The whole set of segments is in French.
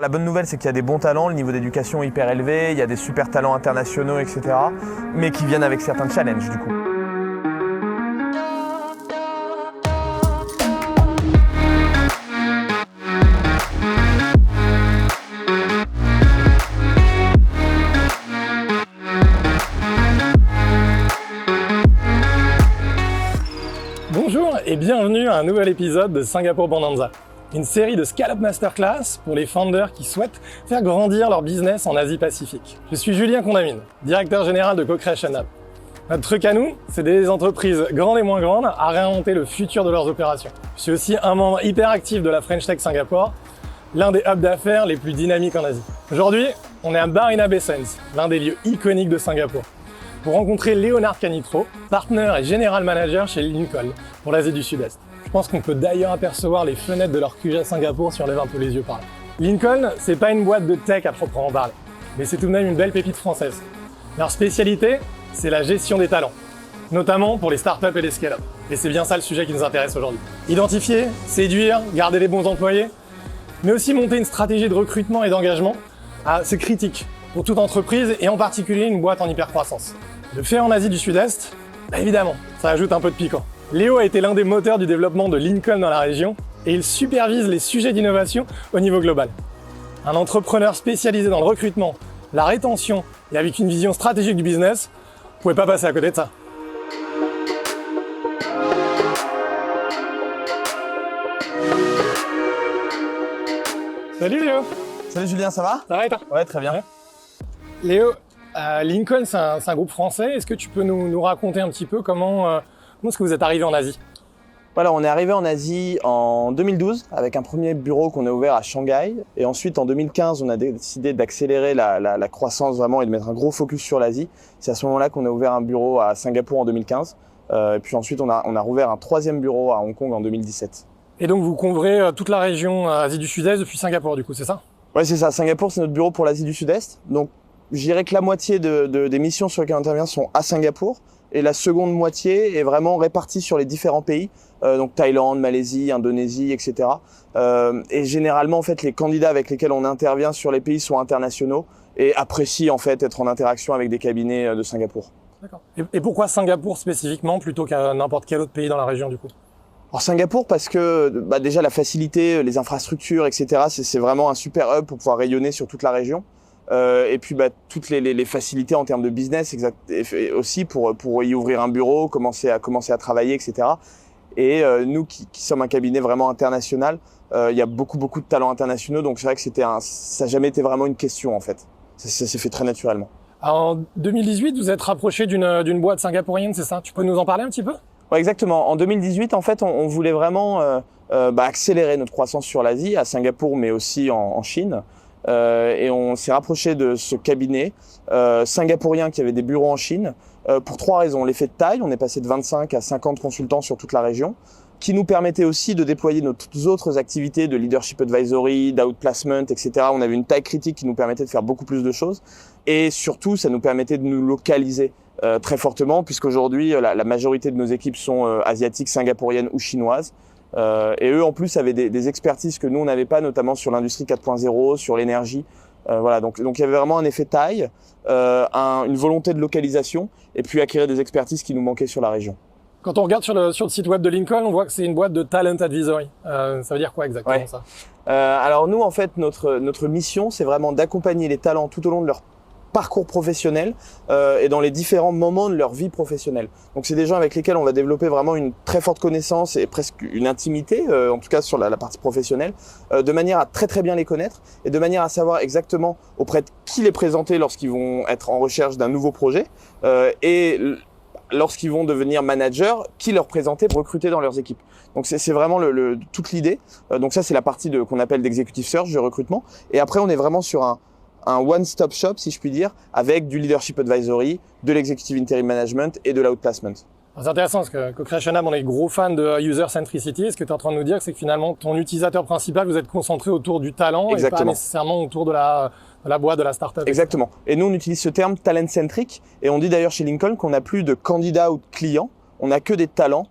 La bonne nouvelle, c'est qu'il y a des bons talents, le niveau d'éducation est hyper élevé, il y a des super talents internationaux, etc. Mais qui viennent avec certains challenges du coup. Bonjour et bienvenue à un nouvel épisode de Singapour Bonanza, une série de Scale-up Masterclass pour les founders qui souhaitent faire grandir leur business en Asie-Pacifique. Je suis Julien Condamine, directeur général de Co-Creation Lab. Notre truc à nous, c'est d'aider les entreprises grandes et moins grandes à réinventer le futur de leurs opérations. Je suis aussi un membre hyper actif de la French Tech Singapour, l'un des hubs d'affaires les plus dynamiques en Asie. Aujourd'hui, on est à Marina Bay Sands, l'un des lieux iconiques de Singapour, pour rencontrer Léonard Canitro, partenaire et general manager chez Lincoln pour l'Asie du Sud-Est. Je pense qu'on peut d'ailleurs apercevoir les fenêtres de leur QG à Singapour si on lève un peu les yeux par là. Lincoln, c'est pas une boîte de tech à proprement parler, mais c'est tout de même une belle pépite française. Leur spécialité, c'est la gestion des talents, notamment pour les startups et les scale-up. Et c'est bien ça le sujet qui nous intéresse aujourd'hui. Identifier, séduire, garder les bons employés, mais aussi monter une stratégie de recrutement et d'engagement, c'est critique pour toute entreprise et en particulier une boîte en hypercroissance. Le faire en Asie du Sud-Est, évidemment, ça ajoute un peu de piquant. Léo a été l'un des moteurs du développement de Lincoln dans la région et il supervise les sujets d'innovation au niveau global. Un entrepreneur spécialisé dans le recrutement, la rétention et avec une vision stratégique du business, vous pouvez pas passer à côté de ça. Salut Léo. Salut Julien, ça va? Ça va et toi? Ouais, très bien. Ouais. Léo, Lincoln, c'est un groupe français. Est-ce que tu peux nous raconter un petit peu comment est-ce que vous êtes arrivé en Asie? Voilà, on est arrivé en Asie en 2012 avec un premier bureau qu'on a ouvert à Shanghai. Et ensuite, en 2015, on a décidé d'accélérer la croissance vraiment et de mettre un gros focus sur l'Asie. C'est à ce moment-là qu'on a ouvert un bureau à Singapour en 2015. Et puis ensuite, on a rouvert un troisième bureau à Hong Kong en 2017. Et donc, vous couvrez toute la région Asie du Sud-Est depuis Singapour, du coup, c'est ça? Ouais, c'est ça. Singapour, c'est notre bureau pour l'Asie du Sud-Est. Donc, je dirais que la moitié des missions sur lesquelles on intervient sont à Singapour. Et la seconde moitié est vraiment répartie sur les différents pays, donc Thaïlande, Malaisie, Indonésie, etc. Et généralement, en fait, les candidats avec lesquels on intervient sur les pays sont internationaux et apprécient en fait être en interaction avec des cabinets de Singapour. D'accord. Et pourquoi Singapour spécifiquement plutôt qu'à n'importe quel autre pays dans la région du coup? Alors Singapour parce que déjà la facilité, les infrastructures, etc. C'est vraiment un super hub pour pouvoir rayonner sur toute la région. Et puis toutes les facilités en termes de business et aussi pour y ouvrir un bureau, commencer à travailler, etc. Et nous qui sommes un cabinet vraiment international, il y a beaucoup de talents internationaux, donc c'est vrai que ça n'a jamais été vraiment une question en fait. Ça s'est fait très naturellement. Alors, en 2018, vous êtes rapproché d'une boîte singapourienne, c'est ça? Tu peux nous en parler un petit peu? Ouais, exactement. En 2018, en fait, on voulait vraiment accélérer notre croissance sur l'Asie, à Singapour, mais aussi en Chine. Et on s'est rapproché de ce cabinet singapourien qui avait des bureaux en Chine pour trois raisons. L'effet de taille, on est passé de 25 à 50 consultants sur toute la région, qui nous permettait aussi de déployer nos autres activités de leadership advisory, d'outplacement, etc. On avait une taille critique qui nous permettait de faire beaucoup plus de choses. Et surtout, ça nous permettait de nous localiser très fortement, puisqu'aujourd'hui, la majorité de nos équipes sont asiatiques, singapouriennes ou chinoises. Et eux, en plus, avaient des expertises que nous, on n'avait pas, notamment sur l'industrie 4.0, sur l'énergie. Voilà, donc il y avait vraiment un effet taille, une volonté de localisation, et puis acquérir des expertises qui nous manquaient sur la région. Quand on regarde sur le site web de Lincoln, on voit que c'est une boîte de talent advisory. Ça veut dire quoi exactement ouais. Ça? Alors nous, en fait, notre mission, c'est vraiment d'accompagner les talents tout au long de leur parcours professionnel et dans les différents moments de leur vie professionnelle. Donc c'est des gens avec lesquels on va développer vraiment une très forte connaissance et presque une intimité, en tout cas sur la partie professionnelle, de manière à très bien les connaître et de manière à savoir exactement auprès de qui les présenter lorsqu'ils vont être en recherche d'un nouveau projet et lorsqu'ils vont devenir managers, qui leur présenter pour recruter dans leurs équipes. Donc c'est vraiment toute l'idée. Donc ça c'est la partie qu'on appelle d'executive search, de recrutement. Et après on est vraiment sur un one-stop shop, si je puis dire, avec du leadership advisory, de l'executive interim management et de l'outplacement. C'est intéressant parce que Co-Creation Lab, on est gros fan de user centricity. Ce que tu es en train de nous dire, c'est que finalement, ton utilisateur principal, vous êtes concentré autour du talent. Exactement. Et pas nécessairement autour de la boîte, de la startup. Exactement. Et nous, on utilise ce terme talent-centric. Et on dit d'ailleurs chez Lincoln qu'on n'a plus de candidats ou de clients. On n'a que des talents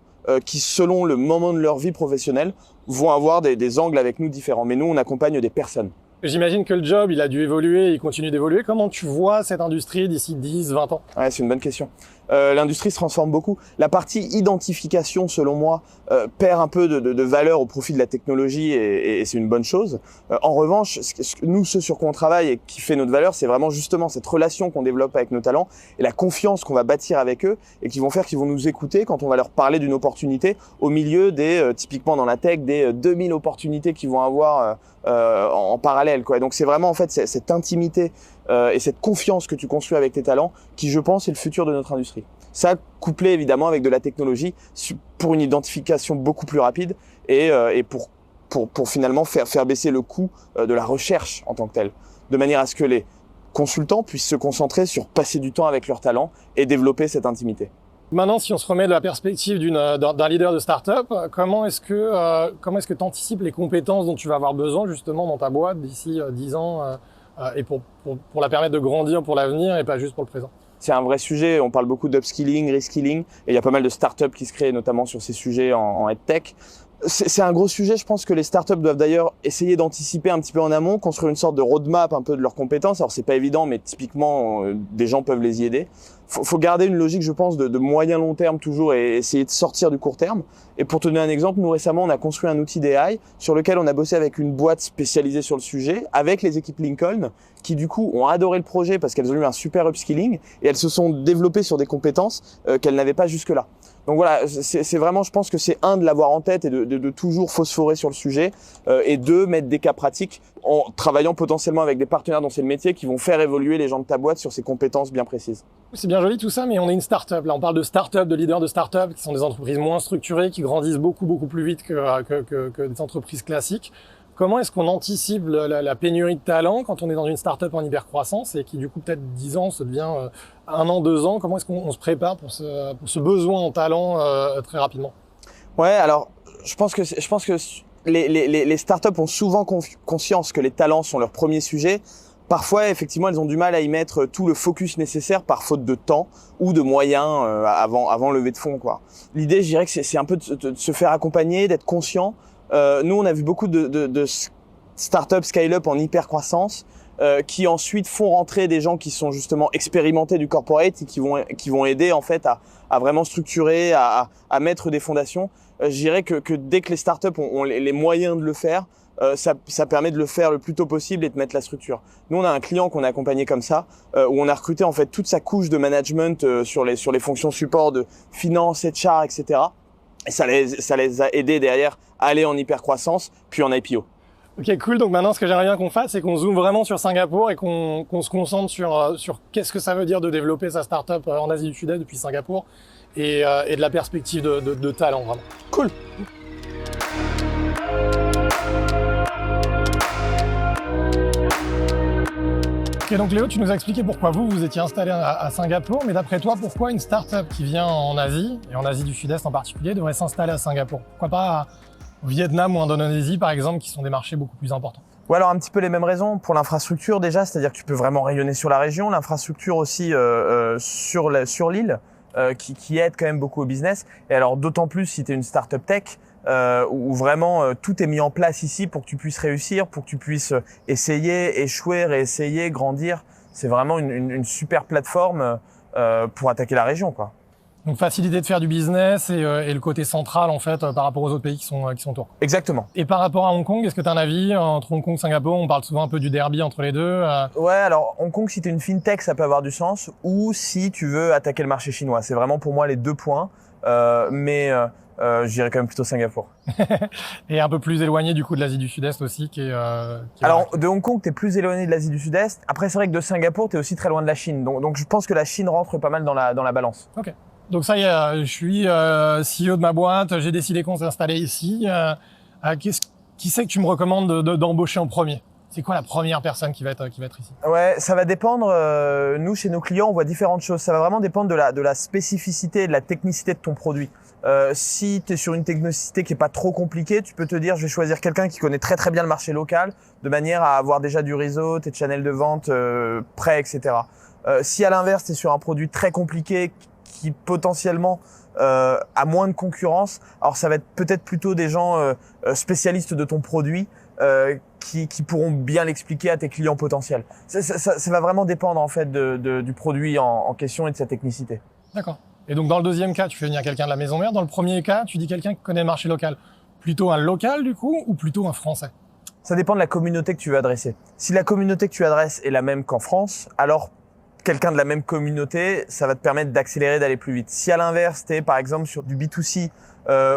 qui, selon le moment de leur vie professionnelle, vont avoir des angles avec nous différents. Mais nous, on accompagne des personnes. J'imagine que le job, il a dû évoluer, il continue d'évoluer. Comment tu vois cette industrie d'ici 10, 20 ans? Ouais, c'est une bonne question. L'industrie se transforme beaucoup. La partie identification, selon moi, perd un peu de valeur au profit de la technologie et c'est une bonne chose. En revanche, nous, ce sur quoi on travaille et qui fait notre valeur, c'est vraiment justement cette relation qu'on développe avec nos talents et la confiance qu'on va bâtir avec eux et qui vont faire qu'ils vont nous écouter quand on va leur parler d'une opportunité au milieu des, typiquement dans la tech, des 2000 opportunités qu'ils vont avoir en parallèle, quoi. Et donc c'est vraiment en fait cette intimité et cette confiance que tu construis avec tes talents qui, je pense, est le futur de notre industrie. Ça, couplé évidemment avec de la technologie pour une identification beaucoup plus rapide et pour finalement faire baisser le coût de la recherche en tant que telle, de manière à ce que les consultants puissent se concentrer sur passer du temps avec leurs talents et développer cette intimité. Maintenant, si on se remet de la perspective d'un leader de start-up, comment est-ce que tu anticipes les compétences dont tu vas avoir besoin justement dans ta boîte d'ici 10 ans et pour la permettre de grandir pour l'avenir et pas juste pour le présent? C'est un vrai sujet. On parle beaucoup d'upskilling, reskilling, et il y a pas mal de startups qui se créent notamment sur ces sujets en EdTech. C'est un gros sujet. Je pense que les startups doivent d'ailleurs essayer d'anticiper un petit peu en amont, construire une sorte de roadmap un peu de leurs compétences. Alors c'est pas évident, mais typiquement des gens peuvent les y aider. Faut garder une logique, je pense, de moyen long terme toujours et essayer de sortir du court terme. Et pour te donner un exemple, nous récemment on a construit un outil d'AI sur lequel on a bossé avec une boîte spécialisée sur le sujet, avec les équipes Lincoln, qui du coup ont adoré le projet parce qu'elles ont eu un super upskilling et elles se sont développées sur des compétences qu'elles n'avaient pas jusque-là. Donc voilà, c'est vraiment, je pense que c'est de l'avoir en tête et de toujours phosphorer sur le sujet et mettre des cas pratiques en travaillant potentiellement avec des partenaires dont c'est le métier qui vont faire évoluer les gens de ta boîte sur ces compétences bien précises. C'est bien joli tout ça, mais on est une start-up. Là, on parle de start-up, de leaders de start-up qui sont des entreprises moins structurées, qui grandissent beaucoup plus vite que des entreprises classiques. Comment est-ce qu'on anticipe la pénurie de talent quand on est dans une start-up en hyper-croissance et qui, du coup, peut-être 10 ans, ça devient 1 an, 2 ans? Comment est-ce qu'on se prépare pour ce besoin en talent très rapidement? Ouais, alors, je pense que les startups ont souvent conscience que les talents sont leur premier sujet. Parfois, effectivement, elles ont du mal à y mettre tout le focus nécessaire par faute de temps ou de moyens avant levée de fonds, quoi. L'idée, je dirais que c'est un peu de se faire accompagner, d'être conscient. Nous, on a vu beaucoup de startups scale-up en hyper croissance qui ensuite font rentrer des gens qui sont justement expérimentés du corporate et qui vont aider en fait à vraiment structurer, à mettre des fondations. Je dirais que dès que les startups ont les moyens de le faire, ça permet de le faire le plus tôt possible et de mettre la structure. Nous, on a un client qu'on a accompagné comme ça, où on a recruté en fait toute sa couche de management sur les fonctions support de finance, HR, etc. Et ça les a aidés derrière à aller en hypercroissance, puis en IPO. Ok, cool. Donc maintenant, ce que j'aimerais bien qu'on fasse, c'est qu'on zoome vraiment sur Singapour et qu'on se concentre sur qu'est-ce que ça veut dire de développer sa startup en Asie du Sud-Est depuis Singapour et de la perspective de talent, vraiment. Cool. Ok, donc Léo, tu nous as expliqué pourquoi vous étiez installé à Singapour, mais d'après toi, pourquoi une startup qui vient en Asie, et en Asie du Sud-Est en particulier, devrait s'installer à Singapour? Pourquoi pas au Vietnam ou en Indonésie, par exemple, qui sont des marchés beaucoup plus importants? Ouais, alors un petit peu les mêmes raisons pour l'infrastructure déjà, c'est-à-dire que tu peux vraiment rayonner sur la région, l'infrastructure aussi sur l'île qui aide quand même beaucoup au business. Et alors d'autant plus si tu es une startup tech où vraiment tout est mis en place ici pour que tu puisses réussir, pour que tu puisses essayer, échouer, réessayer, grandir. C'est vraiment une super plateforme pour attaquer la région, quoi. Donc facilité de faire du business et le côté central en fait par rapport aux autres pays qui sont autour. Exactement. Et par rapport à Hong Kong, est-ce que tu as un avis entre Hong Kong et Singapour? On parle souvent un peu du derby entre les deux. Ouais, alors Hong Kong, si tu es une fintech, ça peut avoir du sens, ou si tu veux attaquer le marché chinois. C'est vraiment pour moi les deux points, mais je dirais quand même plutôt Singapour. Et un peu plus éloigné du coup de l'Asie du Sud-Est aussi Alors de Hong Kong, tu es plus éloigné de l'Asie du Sud-Est. Après, c'est vrai que de Singapour, tu es aussi très loin de la Chine. Donc je pense que la Chine rentre pas mal dans la balance. Ok. Donc ça y est, je suis CEO de ma boîte, j'ai décidé qu'on s'installait ici. Qui c'est que tu me recommandes d'embaucher en premier? C'est quoi la première personne qui va être ici? Ouais, ça va dépendre. Nous, chez nos clients, on voit différentes choses. Ça va vraiment dépendre de la spécificité et de la technicité de ton produit. Si tu es sur une technicité qui est pas trop compliquée, tu peux te dire, je vais choisir quelqu'un qui connaît très très bien le marché local, de manière à avoir déjà du réseau, tes channels de vente prêts, etc. Si à l'inverse, tu es sur un produit très compliqué qui potentiellement a moins de concurrence, alors ça va être peut-être plutôt des gens spécialistes de ton produit qui pourront bien l'expliquer à tes clients potentiels. Ça va vraiment dépendre en fait du produit en question et de sa technicité. D'accord. Et donc dans le deuxième cas, tu fais venir quelqu'un de la maison mère. Dans le premier cas, tu dis quelqu'un qui connaît le marché local. Plutôt un local du coup ou plutôt un français? Ça dépend de la communauté que tu veux adresser. Si la communauté que tu adresses est la même qu'en France, alors quelqu'un de la même communauté, ça va te permettre d'accélérer, d'aller plus vite. Si à l'inverse, tu es par exemple sur du B2C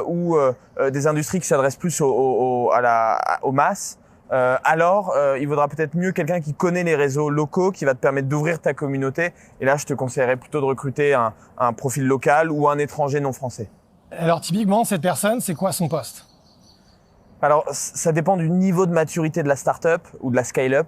ou des industries qui s'adressent plus aux masses, alors il vaudra peut-être mieux quelqu'un qui connaît les réseaux locaux, qui va te permettre d'ouvrir ta communauté. Et là, je te conseillerais plutôt de recruter un profil local ou un étranger non français. Alors typiquement, cette personne, c'est quoi son poste? Alors, ça dépend du niveau de maturité de la startup ou de la scale-up.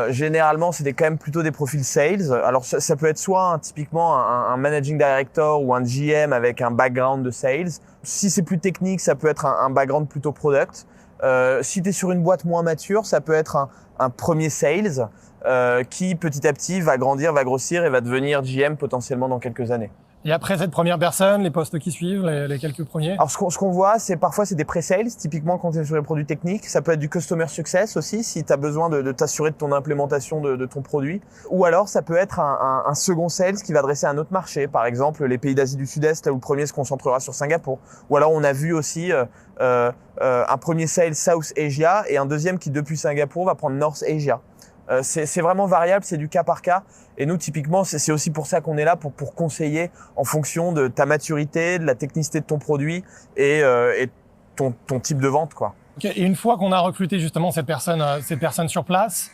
Généralement, c'est quand même plutôt des profils sales. Alors, ça peut être soit typiquement un managing director ou un GM avec un background de sales. Si c'est plus technique, ça peut être un background plutôt product. Si tu es sur une boîte moins mature, ça peut être un premier sales qui petit à petit va grandir, va grossir et va devenir GM potentiellement dans quelques années. Et après cette première personne, les postes qui suivent, les quelques premiers? Alors ce qu'on voit, c'est parfois c'est des pré-sales, typiquement quand tu es sur les produits techniques. Ça peut être du customer success aussi, si tu as besoin de t'assurer de ton implémentation de ton produit. Ou alors ça peut être un second sales qui va adresser un autre marché, par exemple les pays d'Asie du Sud-Est, là où le premier se concentrera sur Singapour. Ou alors on a vu aussi un premier sales South Asia et un deuxième qui depuis Singapour va prendre North Asia. C'est vraiment variable, c'est du cas par cas. Et nous, typiquement, c'est aussi pour ça qu'on est là, pour conseiller en fonction de ta maturité, de la technicité de ton produit et ton type de vente, quoi. Okay. Et une fois qu'on a recruté justement cette personne sur place,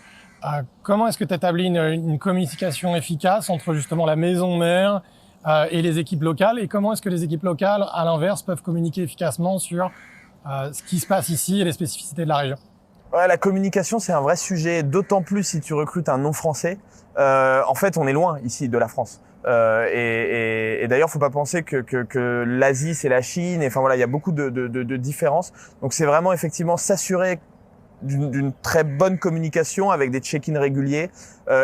comment est-ce que tu établis une communication efficace entre justement la maison mère et les équipes locales? Et comment est-ce que les équipes locales, à l'inverse, peuvent communiquer efficacement sur ce qui se passe ici et les spécificités de la région? Ouais, la communication, c'est un vrai sujet, d'autant plus si tu recrutes un non-français. En fait, on est loin ici de la France. Et d'ailleurs, faut pas penser que l'Asie, c'est la Chine. Et enfin voilà, il y a beaucoup de différences. Donc, c'est vraiment effectivement s'assurer d'une très bonne communication avec des check-in réguliers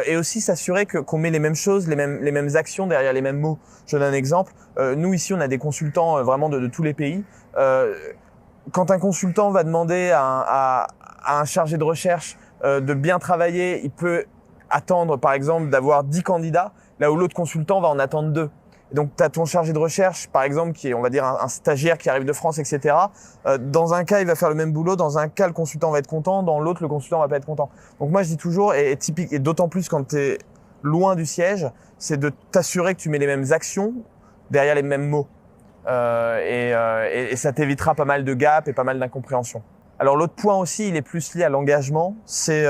et aussi s'assurer qu'on met les mêmes choses, les mêmes actions derrière les mêmes mots. Je donne un exemple. Nous, ici, on a des consultants vraiment de tous les pays. Quand un consultant va demander à un chargé de recherche de bien travailler, il peut attendre par exemple d'avoir 10 candidats, là où l'autre consultant va en attendre 2. Et donc tu as ton chargé de recherche par exemple qui est, on va dire, un stagiaire qui arrive de France, etc. Dans un cas, il va faire le même boulot, dans un cas, le consultant va être content, dans l'autre, le consultant va pas être content. Donc moi je dis toujours, et d'autant plus quand tu es loin du siège, c'est de t'assurer que tu mets les mêmes actions derrière les mêmes mots. Et ça t'évitera pas mal de gaps et pas mal d'incompréhension. Alors l'autre point aussi, il est plus lié à l'engagement, c'est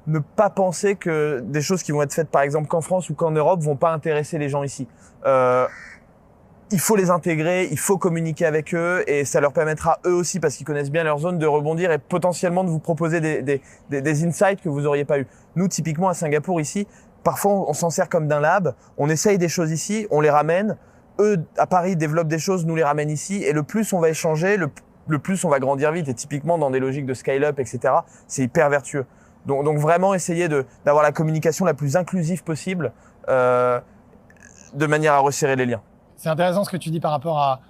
ne pas penser que des choses qui vont être faites par exemple qu'en France ou qu'en Europe vont pas intéresser les gens ici. Il faut les intégrer, il faut communiquer avec eux et ça leur permettra eux aussi, parce qu'ils connaissent bien leur zone, de rebondir et potentiellement de vous proposer des insights que vous auriez pas eu. Nous, typiquement à Singapour ici, parfois on s'en sert comme d'un lab, on essaye des choses ici, on les ramène, eux à Paris développent des choses, nous les ramènent ici et le plus on va échanger, le plus on va grandir vite. Et typiquement dans des logiques de scale-up, etc., c'est hyper vertueux. Donc vraiment essayer d'avoir la communication la plus inclusive possible de manière à resserrer les liens. C'est intéressant ce que tu dis par rapport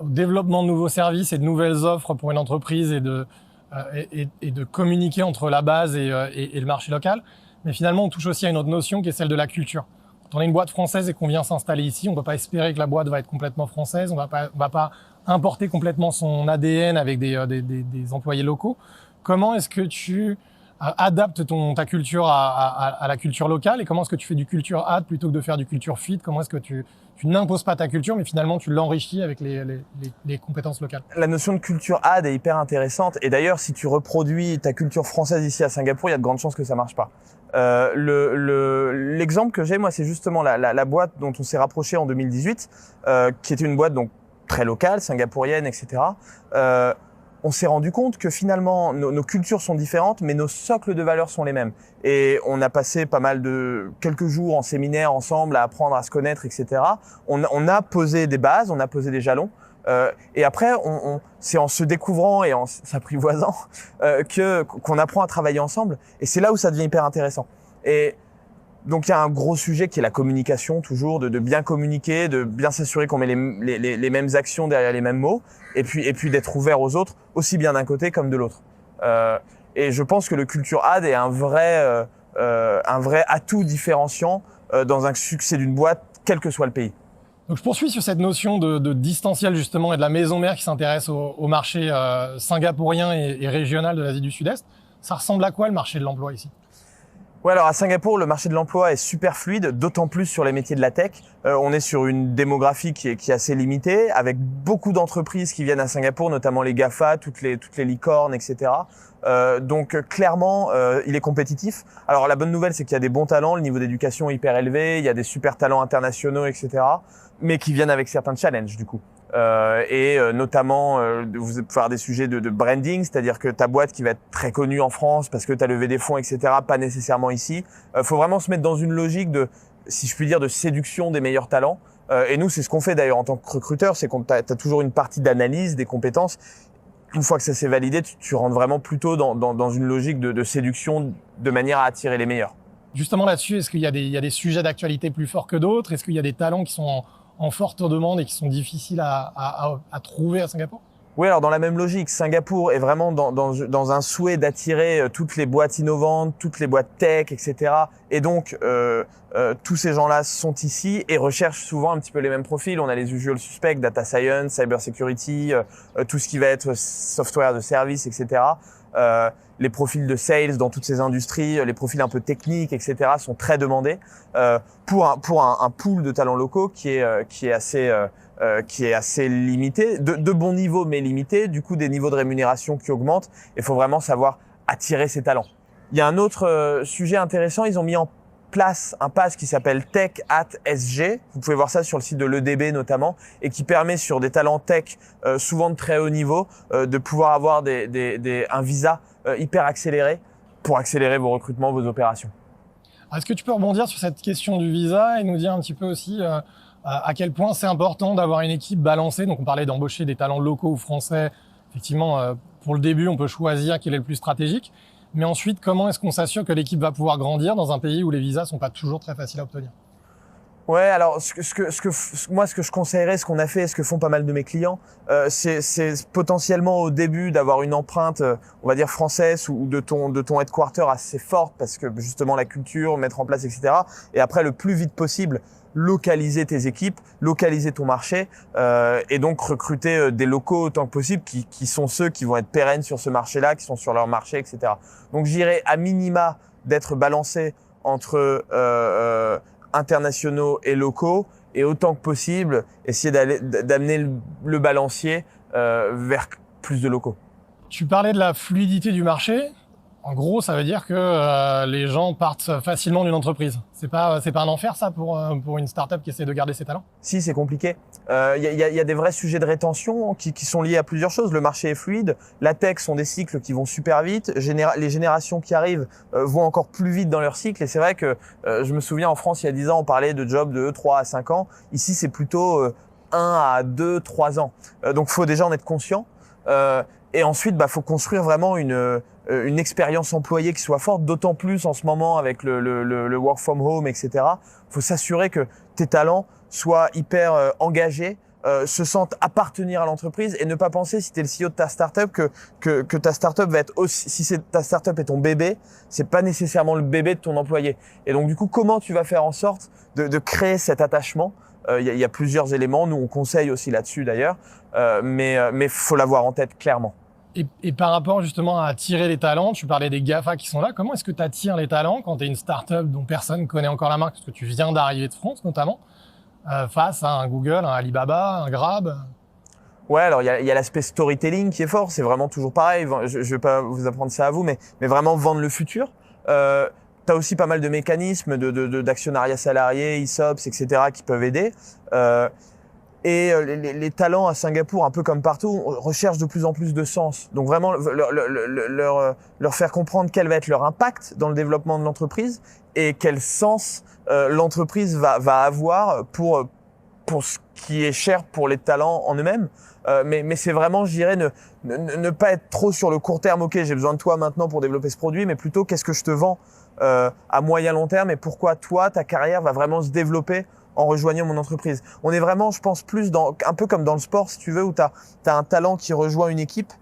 au développement de nouveaux services et de nouvelles offres pour une entreprise et de communiquer entre la base et le marché local. Mais finalement, on touche aussi à une autre notion qui est celle de la culture. Quand on est une boîte française et qu'on vient s'installer ici, on ne peut pas espérer que la boîte va être complètement française. On va pas importer complètement son ADN avec des employés locaux. Comment est-ce que tu adaptes ta culture à la culture locale et comment est-ce que tu fais du culture add plutôt que de faire du culture fit? Comment est-ce que tu n'imposes pas ta culture mais finalement tu l'enrichis avec les compétences locales? La notion de culture add est hyper intéressante et d'ailleurs si tu reproduis ta culture française ici à Singapour, il y a de grandes chances que ça marche pas. L'exemple que j'ai moi, c'est justement la boîte dont on s'est rapproché en 2018 qui était une boîte donc très locale, singapourienne, etc. On s'est rendu compte que finalement, nos cultures sont différentes, mais nos socles de valeurs sont les mêmes. Et on a passé quelques jours en séminaire ensemble à apprendre à se connaître, etc. On a posé des bases, on a posé des jalons. Et après, c'est en se découvrant et en s'apprivoisant qu'on apprend à travailler ensemble. Et c'est là où ça devient hyper intéressant. Et donc il y a un gros sujet qui est la communication, toujours de bien communiquer, de bien s'assurer qu'on met les mêmes actions derrière les mêmes mots, et puis d'être ouvert aux autres, aussi bien d'un côté comme de l'autre. Et je pense que le Culture Ad est un vrai atout différenciant dans un succès d'une boîte, quel que soit le pays. Donc je poursuis sur cette notion de distanciel justement et de la maison mère qui s'intéresse au marché singapourien et régional de l'Asie du Sud-Est. Ça ressemble à quoi le marché de l'emploi ici? Ouais, alors à Singapour, le marché de l'emploi est super fluide, d'autant plus sur les métiers de la tech. On est sur une démographie qui est assez limitée, avec beaucoup d'entreprises qui viennent à Singapour, notamment les GAFA, toutes les licornes, etc. Donc clairement, il est compétitif. Alors la bonne nouvelle, c'est qu'il y a des bons talents, le niveau d'éducation est hyper élevé, il y a des super talents internationaux, etc. Mais qui viennent avec certains challenges du coup. Notamment, vous allez faire des sujets de branding, c'est-à-dire que ta boîte qui va être très connue en France parce que tu as levé des fonds, etc., pas nécessairement ici. Faut vraiment se mettre dans une logique de, si je puis dire, de séduction des meilleurs talents. Et nous, c'est ce qu'on fait d'ailleurs en tant que recruteur, c'est qu'on t'as toujours une partie d'analyse des compétences. Une fois que ça s'est validé, tu rentres vraiment plutôt dans une logique de séduction de manière à attirer les meilleurs. Justement là-dessus, est-ce qu'il y a des sujets d'actualité plus forts que d'autres? Est-ce qu'il y a des talents qui sont en forte demande et qui sont difficiles à trouver à Singapour? Oui, alors dans la même logique, Singapour est vraiment dans un souhait d'attirer toutes les boîtes innovantes, toutes les boîtes tech, etc. Et donc, tous ces gens-là sont ici et recherchent souvent un petit peu les mêmes profils. On a les usual suspects, data science, cyber security, tout ce qui va être software de service, etc. Les profils de sales dans toutes ces industries, les profils un peu techniques, etc. sont très demandés pour un pool de talents locaux qui est assez limité, de bon niveau mais limité, du coup des niveaux de rémunération qui augmentent. Il faut vraiment savoir attirer ces talents. Il y a un autre sujet intéressant, ils ont mis en place un pass qui s'appelle Tech at SG. Vous pouvez voir ça sur le site de l'EDB notamment, et qui permet sur des talents tech souvent de très haut niveau de pouvoir avoir un visa hyper accéléré pour accélérer vos recrutements, vos opérations. Est-ce que tu peux rebondir sur cette question du visa et nous dire un petit peu aussi à quel point c'est important d'avoir une équipe balancée? Donc on parlait d'embaucher des talents locaux ou français. Effectivement, pour le début, on peut choisir quel est le plus stratégique. Mais ensuite, comment est-ce qu'on s'assure que l'équipe va pouvoir grandir dans un pays où les visas sont pas toujours très faciles à obtenir? Ouais, alors ce que je conseillerais, ce qu'on a fait, ce que font pas mal de mes clients, c'est potentiellement au début d'avoir une empreinte, on va dire française ou de ton headquarter assez forte parce que justement la culture, mettre en place, etc. Et après, le plus vite possible, localiser tes équipes, localiser ton marché et donc recruter des locaux autant que possible qui sont ceux qui vont être pérennes sur ce marché-là, qui sont sur leur marché, etc. Donc j'irais à minima d'être balancé entre internationaux et locaux et autant que possible essayer d'amener le balancier vers plus de locaux. Tu parlais de la fluidité du marché. En gros, ça veut dire que les gens partent facilement d'une entreprise. C'est pas un enfer ça pour une startup qui essaie de garder ses talents? Si, c'est compliqué. Il y a des vrais sujets de rétention qui sont liés à plusieurs choses. Le marché est fluide, la tech sont des cycles qui vont super vite, les générations qui arrivent vont encore plus vite dans leur cycle. Et c'est vrai que je me souviens en France il y a 10 ans, on parlait de jobs de 3 à 5 ans. Ici, c'est plutôt 1 à 2, 3 ans. Donc, faut déjà en être conscient. Et ensuite, faut construire vraiment une expérience employée qui soit forte, d'autant plus en ce moment avec le work from home, etc. Faut s'assurer que tes talents soient hyper engagés, se sentent appartenir à l'entreprise et ne pas penser, si tu es le CEO de ta startup, que ta startup va être aussi, si ta startup est ton bébé, c'est pas nécessairement le bébé de ton employé. Et donc du coup, comment tu vas faire en sorte de créer cet attachement? Il y a plusieurs éléments, nous on conseille aussi là-dessus d'ailleurs, mais faut l'avoir en tête clairement. Et par rapport justement à attirer les talents, tu parlais des GAFA qui sont là. Comment est-ce que tu attires les talents quand tu es une startup dont personne ne connaît encore la marque, parce que tu viens d'arriver de France notamment, face à un Google, un Alibaba, un Grab? Ouais, alors il y a l'aspect storytelling qui est fort. C'est vraiment toujours pareil. Je vais pas vous apprendre ça à vous, mais vraiment vendre le futur. T'as aussi pas mal de mécanismes d'actionnariat salarié, ESOPs, etc. qui peuvent aider. Et les talents à Singapour, un peu comme partout, recherchent de plus en plus de sens. Donc vraiment leur faire comprendre quel va être leur impact dans le développement de l'entreprise et quel sens l'entreprise va avoir pour ce qui est cher pour les talents en eux-mêmes. Mais c'est vraiment, je dirais, ne pas être trop sur le court terme. Ok, j'ai besoin de toi maintenant pour développer ce produit, mais plutôt qu'est-ce que je te vends à moyen long terme et pourquoi toi, ta carrière va vraiment se développer en rejoignant mon entreprise. On est vraiment, je pense, plus un peu comme dans le sport, si tu veux, où t'as un talent qui rejoint une équipe.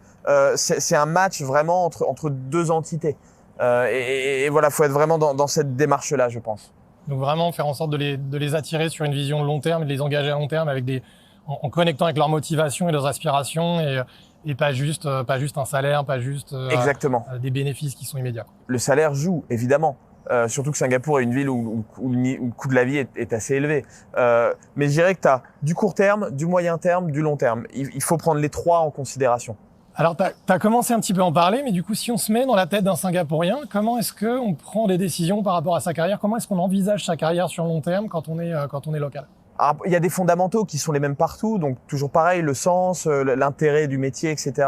c'est un match vraiment entre deux entités. Et voilà, faut être vraiment dans cette démarche-là, je pense. Donc vraiment faire en sorte de les attirer sur une vision de long terme et de les engager à long terme en connectant avec leur motivation et leurs aspirations et pas juste un salaire, pas juste Exactement. Des bénéfices qui sont immédiats. Le salaire joue, évidemment. Surtout que Singapour est une ville où le coût de la vie est assez élevé. Mais je dirais que tu as du court terme, du moyen terme, du long terme. Il faut prendre les trois en considération. Alors, tu as commencé un petit peu à en parler, mais du coup, si on se met dans la tête d'un Singapourien, comment est-ce qu'on prend des décisions par rapport à sa carrière? Comment est-ce qu'on envisage sa carrière sur le long terme quand on est local? Alors, il y a des fondamentaux qui sont les mêmes partout, donc toujours pareil, le sens, l'intérêt du métier, etc.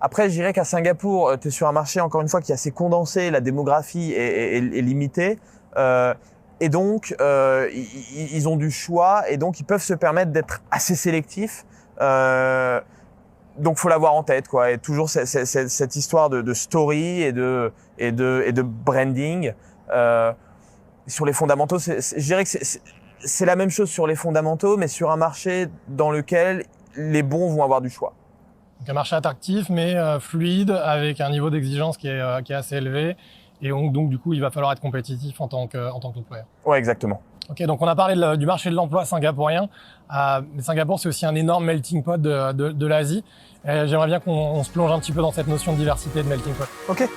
Après, je dirais qu'à Singapour, tu es sur un marché, encore une fois, qui est assez condensé, la démographie est limitée. Et donc, ils ont du choix et donc ils peuvent se permettre d'être assez sélectifs. Donc, faut l'avoir en tête, quoi. Et toujours cette histoire de story et de branding. Sur les fondamentaux, je dirais que c'est la même chose sur les fondamentaux, mais sur un marché dans lequel les bons vont avoir du choix. Donc un marché attractif, mais fluide, avec un niveau d'exigence qui est assez élevé. Et donc, du coup, il va falloir être compétitif en tant qu'employeur. Ouais, exactement. Ok, donc on a parlé du marché de l'emploi singapourien. Mais Singapour, c'est aussi un énorme melting pot de l'Asie. Et j'aimerais bien qu'on se plonge un petit peu dans cette notion de diversité de melting pot. Ok.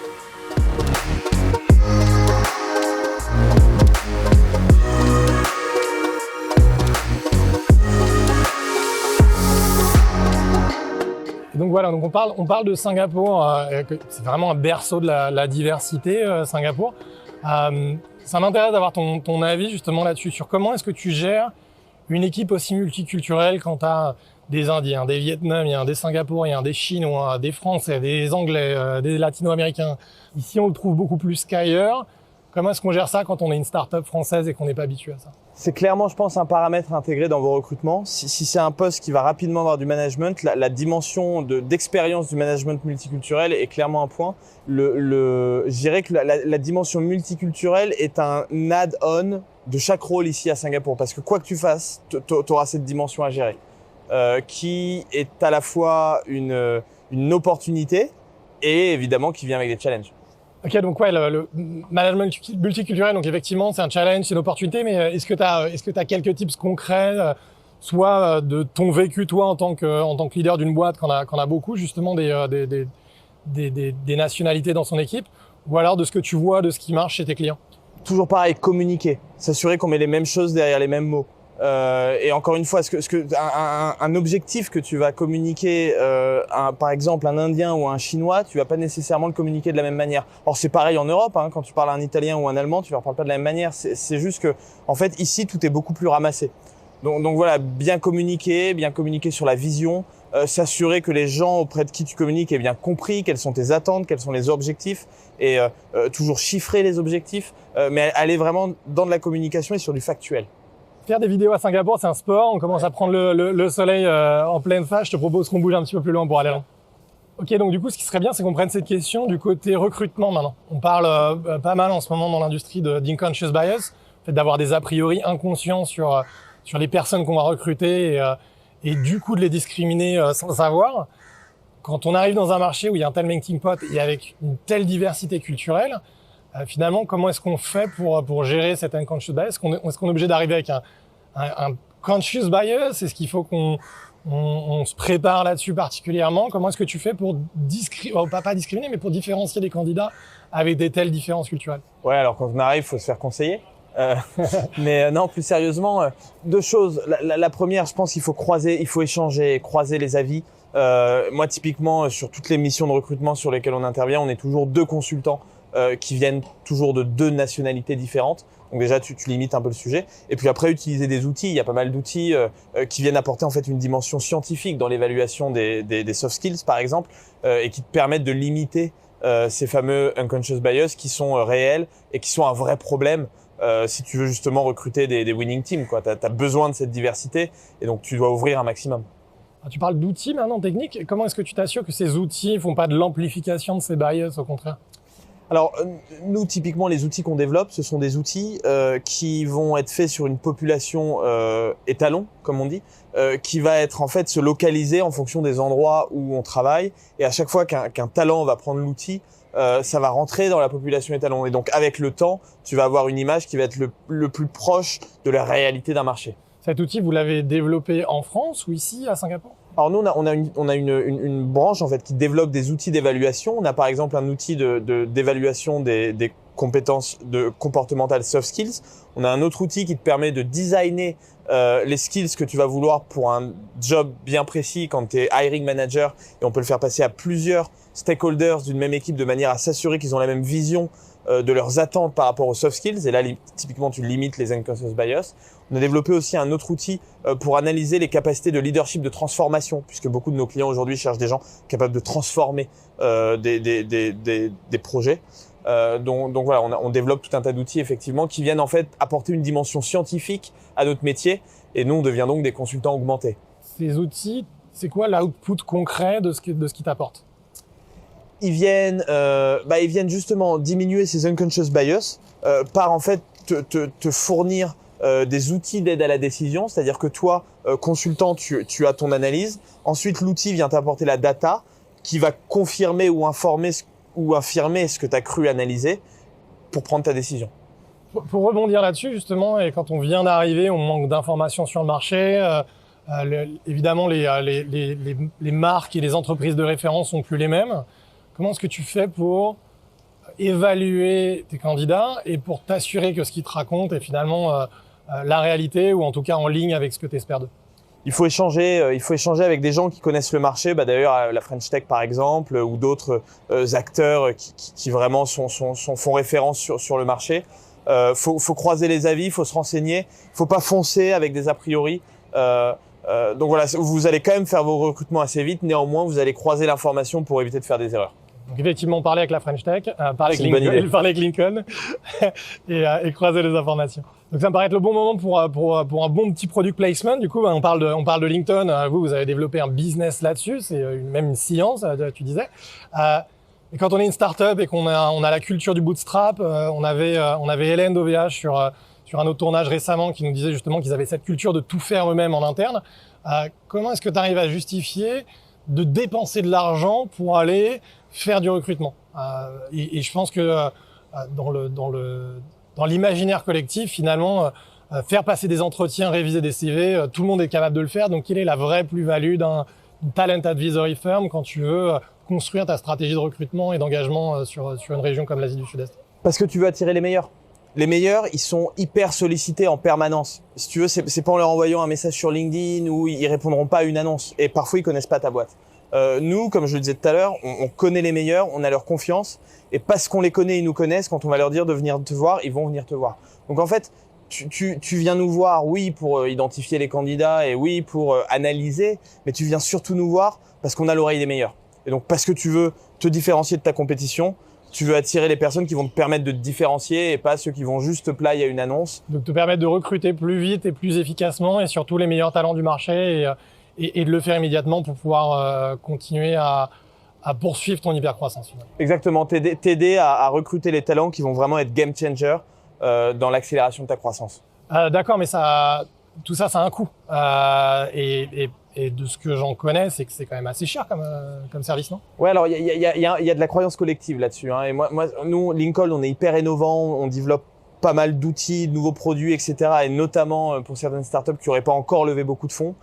Et donc voilà, donc on parle de Singapour, c'est vraiment un berceau de la diversité, Singapour. Ça m'intéresse d'avoir ton avis justement là-dessus, sur comment est-ce que tu gères une équipe aussi multiculturelle quand tu as des Indiens, des Vietnamiens, des Singapouriens, des Chinois, des Français, des Anglais, des Latino-Américains. Ici, on le trouve beaucoup plus qu'ailleurs. Comment est-ce qu'on gère ça quand on est une start-up française et qu'on n'est pas habitué à ça? C'est clairement, je pense, un paramètre intégré dans vos recrutements. Si c'est un poste qui va rapidement avoir du management, la dimension d'expérience du management multiculturel est clairement un point. Je dirais que la dimension multiculturelle est un add-on de chaque rôle ici à Singapour. Parce que quoi que tu fasses, tu auras cette dimension à gérer. Qui est à la fois une opportunité et évidemment qui vient avec des challenges. Ok, donc ouais, le management multiculturel, donc effectivement, c'est un challenge, c'est une opportunité, mais est-ce que tu as quelques tips concrets, soit de ton vécu, toi, en tant que leader d'une boîte, qu'on a beaucoup, justement, des nationalités dans son équipe, ou alors de ce que tu vois, de ce qui marche chez tes clients? Toujours pareil, communiquer, s'assurer qu'on met les mêmes choses derrière les mêmes mots. Et encore une fois, un objectif que tu vas communiquer, par exemple un Indien ou un Chinois, tu vas pas nécessairement le communiquer de la même manière. Or c'est pareil en Europe, hein, quand tu parles à un Italien ou un Allemand, tu leur parles pas de la même manière. C'est juste que, en fait, ici tout est beaucoup plus ramassé. Donc voilà, bien communiquer sur la vision, s'assurer que les gens auprès de qui tu communiques aient bien compris quelles sont tes attentes, quels sont les objectifs, et toujours chiffrer les objectifs, mais aller vraiment dans de la communication et sur du factuel. Faire des vidéos à Singapour, c'est un sport. On commence à prendre le soleil en pleine face. Je te propose qu'on bouge un petit peu plus loin pour aller là. Ok, donc du coup, ce qui serait bien, c'est qu'on prenne cette question du côté recrutement maintenant. On parle pas mal en ce moment dans l'industrie d'inconscious bias, fait d'avoir des a priori inconscients sur les personnes qu'on va recruter et du coup de les discriminer sans savoir. Quand on arrive dans un marché où il y a un tel melting pot et avec une telle diversité culturelle, finalement, comment est-ce qu'on fait pour gérer cet unconscious bias? Est-ce qu'on est obligé d'arriver avec un conscious bias? Est-ce qu'il faut qu'on se prépare là-dessus particulièrement? Comment est-ce que tu fais pour pas discriminer, mais pour différencier les candidats avec des telles différences culturelles? Ouais, alors quand on arrive, faut se faire conseiller. Mais non, plus sérieusement, deux choses. La première, je pense qu'il faut échanger, croiser les avis. Moi, typiquement, sur toutes les missions de recrutement sur lesquelles on intervient, on est toujours deux consultants qui viennent toujours de deux nationalités différentes. Donc déjà, tu limites un peu le sujet. Et puis après, utiliser des outils. Il y a pas mal d'outils qui viennent apporter en fait une dimension scientifique dans l'évaluation des soft skills, par exemple, et qui te permettent de limiter ces fameux unconscious bias qui sont réels et qui sont un vrai problème si tu veux justement recruter des winning teams. Tu as besoin de cette diversité et donc tu dois ouvrir un maximum. Tu parles d'outils maintenant techniques. Comment est-ce que tu t'assures que ces outils font pas de l'amplification de ces bias, au contraire? Alors, nous, typiquement, les outils qu'on développe, ce sont des outils qui vont être faits sur une population étalon, comme on dit, qui va être en fait se localiser en fonction des endroits où on travaille. Et à chaque fois qu'un talent va prendre l'outil, ça va rentrer dans la population étalon. Et donc, avec le temps, tu vas avoir une image qui va être le plus proche de la réalité d'un marché. Cet outil, vous l'avez développé en France ou ici, à Singapour? Alors nous, on a une branche en fait qui développe des outils d'évaluation. On a par exemple un outil d'évaluation des compétences comportementales soft skills. On a un autre outil qui te permet de designer les skills que tu vas vouloir pour un job bien précis quand tu es hiring manager, et on peut le faire passer à plusieurs stakeholders d'une même équipe de manière à s'assurer qu'ils ont la même vision de leurs attentes par rapport aux soft skills. Et là, typiquement, tu limites les unconscious bias. On a développé aussi un autre outil pour analyser les capacités de leadership, de transformation, puisque beaucoup de nos clients aujourd'hui cherchent des gens capables de transformer des projets. Donc voilà, on développe tout un tas d'outils effectivement qui viennent en fait apporter une dimension scientifique à notre métier, et nous on devient donc des consultants augmentés. Ces outils, c'est quoi l'output concret de ce qu'ils t'apportent? Ils viennent justement diminuer ces unconscious bias par en fait te fournir des outils d'aide à la décision, c'est-à-dire que toi, consultant, tu as ton analyse. Ensuite, l'outil vient t'apporter la data qui va confirmer ou infirmer ce que tu as cru analyser pour prendre ta décision. Pour rebondir là-dessus, justement, et quand on vient d'arriver, on manque d'informations sur le marché. Évidemment, les marques et les entreprises de référence sont plus les mêmes. Comment est-ce que tu fais pour évaluer tes candidats et pour t'assurer que ce qu'ils te racontent est finalement la réalité, ou en tout cas en ligne avec ce que tu espères d'eux? Il faut échanger avec des gens qui connaissent le marché. D'ailleurs, la French Tech par exemple, ou d'autres acteurs qui vraiment font référence sur le marché. Faut croiser les avis, faut se renseigner. Faut pas foncer avec des a priori. Donc voilà, vous allez quand même faire vos recrutements assez vite. Néanmoins, vous allez croiser l'information pour éviter de faire des erreurs. Donc effectivement, parler avec la French Tech, parler avec Lincoln et croiser les informations. Donc ça me paraît être le bon moment pour un bon petit product placement. Du coup, on parle de LinkedIn. Vous avez développé un business là-dessus. C'est même une science, tu disais. Et quand on est une startup et qu'on a la culture du bootstrap, on avait Hélène d'OVH sur un autre tournage récemment qui nous disait justement qu'ils avaient cette culture de tout faire eux-mêmes en interne. Comment est-ce que tu arrives à justifier de dépenser de l'argent pour aller faire du recrutement? Et je pense que dans l'imaginaire collectif, finalement, faire passer des entretiens, réviser des CV, tout le monde est capable de le faire. Donc, quelle est la vraie plus-value d'une talent advisory firm quand tu veux construire ta stratégie de recrutement et d'engagement sur une région comme l'Asie du Sud-Est? Parce que tu veux attirer les meilleurs. Les meilleurs, ils sont hyper sollicités en permanence. Si tu veux, c'est pas en leur envoyant un message sur LinkedIn où ils répondront pas à une annonce. Et parfois, ils connaissent pas ta boîte. Nous, comme je le disais tout à l'heure, on connaît les meilleurs, on a leur confiance. Et parce qu'on les connaît, ils nous connaissent. Quand on va leur dire de venir te voir, ils vont venir te voir. Donc en fait, tu viens nous voir, oui, pour identifier les candidats et oui, pour analyser. Mais tu viens surtout nous voir parce qu'on a l'oreille des meilleurs. Et donc parce que tu veux te différencier de ta compétition, tu veux attirer les personnes qui vont te permettre de te différencier et pas ceux qui vont juste te play à une annonce. Donc te permettre de recruter plus vite et plus efficacement et surtout les meilleurs talents du marché et de le faire immédiatement pour pouvoir continuer à poursuivre ton hypercroissance. Exactement, t'aider à recruter les talents qui vont vraiment être game changer dans l'accélération de ta croissance. D'accord, mais tout ça, ça a un coût. Et de ce que j'en connais, c'est que c'est quand même assez cher comme service, non? Ouais, alors il y a de la croyance collective là-dessus. Hein. Et nous, Lincoln, on est hyper innovant, on développe pas mal d'outils, de nouveaux produits, etc. Et notamment pour certaines startups qui n'auraient pas encore levé beaucoup de fonds.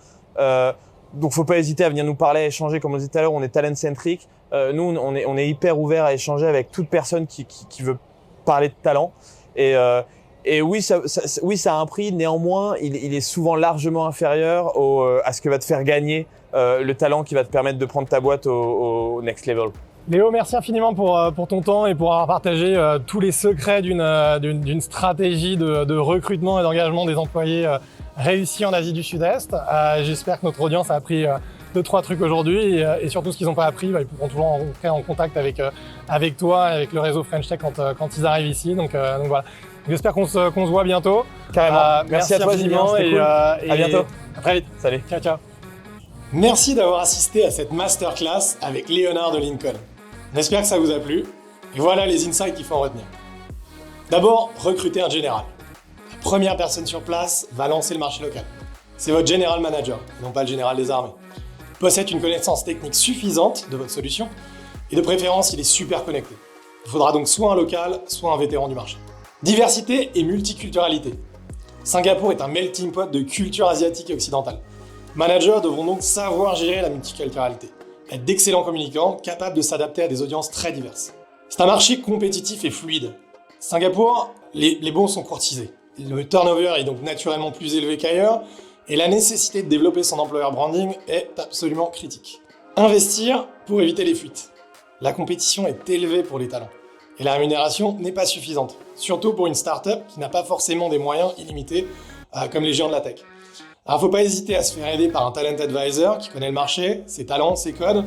Donc faut pas hésiter à venir nous parler, à échanger. Comme on disait tout à l'heure, on est talent-centric. Nous, on est hyper ouvert à échanger avec toute personne qui veut parler de talent. Et oui, ça a un prix. Néanmoins, il est souvent largement inférieur à ce que va te faire gagner le talent qui va te permettre de prendre ta boîte au next level. Léo, merci infiniment pour ton temps et pour avoir partagé tous les secrets d'une stratégie de recrutement et d'engagement des employés réussis en Asie du Sud-Est. J'espère que notre audience a appris 2-3 trucs aujourd'hui et surtout ce qu'ils n'ont pas appris, ils pourront toujours rentrer en contact avec toi, avec le réseau French Tech quand ils arrivent ici. Donc voilà. J'espère qu'on se voit bientôt. Carrément. Merci à toi, Julien. C'était cool. À bientôt. À très vite. Salut. Ciao, ciao. Merci d'avoir assisté à cette masterclass avec Léonard de Lincoln. J'espère que ça vous a plu. Et voilà les insights qu'il faut en retenir. D'abord, recruter un général. La première personne sur place va lancer le marché local. C'est votre général manager, non pas le général des armées. Il possède une connaissance technique suffisante de votre solution, et de préférence, il est super connecté. Il faudra donc soit un local, soit un vétéran du marché. Diversité et multiculturalité. Singapour est un melting pot de cultures asiatiques et occidentales. Managers devront donc savoir gérer la multiculturalité, être d'excellents communicants, capables de s'adapter à des audiences très diverses. C'est un marché compétitif et fluide. Singapour, les bons sont courtisés. Le turnover est donc naturellement plus élevé qu'ailleurs, et la nécessité de développer son employer branding est absolument critique. Investir pour éviter les fuites. La compétition est élevée pour les talents, et la rémunération n'est pas suffisante, surtout pour une start-up qui n'a pas forcément des moyens illimités, comme les géants de la tech. Alors, faut pas hésiter à se faire aider par un talent advisor qui connaît le marché, ses talents, ses codes.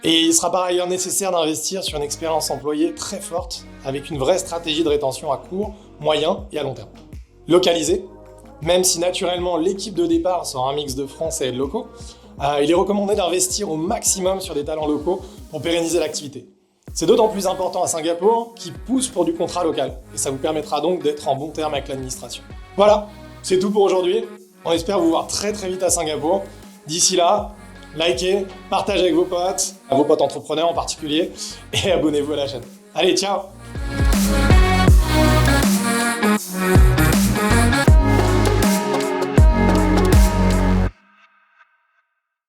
Et il sera par ailleurs nécessaire d'investir sur une expérience employée très forte, avec une vraie stratégie de rétention à court, moyen et à long terme. Localiser, même si naturellement l'équipe de départ sera un mix de Français et de locaux, il est recommandé d'investir au maximum sur des talents locaux pour pérenniser l'activité. C'est d'autant plus important à Singapour qui pousse pour du contrat local, et ça vous permettra donc d'être en bon terme avec l'administration. Voilà, c'est tout pour aujourd'hui. On espère vous voir très très vite à Singapour. D'ici là, likez, partagez avec vos potes entrepreneurs en particulier, et abonnez-vous à la chaîne. Allez, ciao!